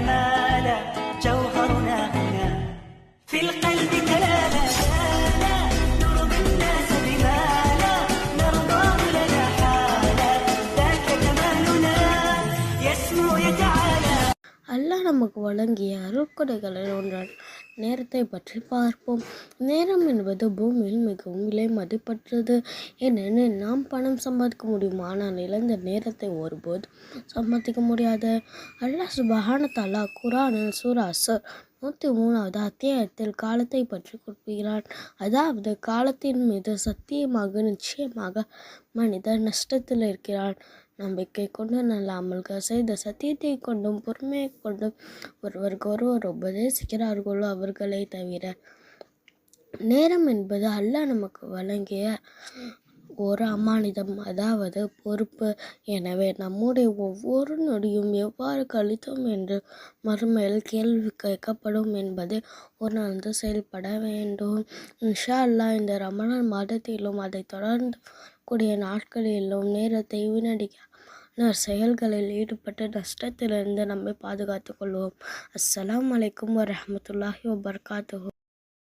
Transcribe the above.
جمالا جوهرنا هنا في القلب تلالا لا نرضي الناس بما لا نرضاه لنا حالا ذاك جمالنا يسمو يتعالى. அல்லாஹ் நமக்கு வழங்கிய அருட்கொடைகளில் ஒன்றான நேரத்தை பற்றி பார்ப்போம். நேரம் என்பது பூமியில் மிகவும் விலை மதிப்பற்றது. ஏனெனில் நாம் பணம் சம்பாதிக்க முடியும், ஆனால் இழந்த நேரத்தை ஒருபோதும் சம்பாதிக்க முடியாது. அல்லாஹ் சுப்ஹானஹு வ தஆலா குர்ஆனில் சூரா அஸ்ர் 103வது அத்தியாயத்தில் காலத்தை பற்றி குறிப்பிடுகிறான். அதாவது காலத்தின் மீது சத்தியமாக நிச்சயமாக மனிதர் நஷ்டத்தில் இருக்கிறான். நம்பிக்கை கொண்டு நல்ல அமல்கள் செய்த சத்தியத்தை கொண்டும் பொறுமையை கொண்டும் ஒருவருக்கு ஒருவர் உபதேசிக்கிறார்களோ அவர்களை தவிர. நேரம் என்பது அல்லாஹ் நமக்கு வழங்கிய ஒரு அமானிதம், அதாவது பொறுப்பு. எனவே நம்முடைய ஒவ்வொரு நொடியும் எவ்வாறு கழித்தோம் என்று மறுமையில் கேள்வி கேட்கப்படும் என்பதை உணர்ந்து செயல்பட வேண்டும். இன்ஷா அல்லாஹ் இந்த ரமலான் மாதத்திலும் அதை தொடர்ந்து கூடிய நாட்களிலும் நேரத்தை வீணடிக்க செயல்களில் ஈடுபட்டு நஷ்டத்திலிருந்து நம்மை பாதுகாத்துக் கொள்வோம். அஸ்ஸலாமு அலைக்கும் வரஹ்மத்துல்லாஹி வபரகாத்துஹு.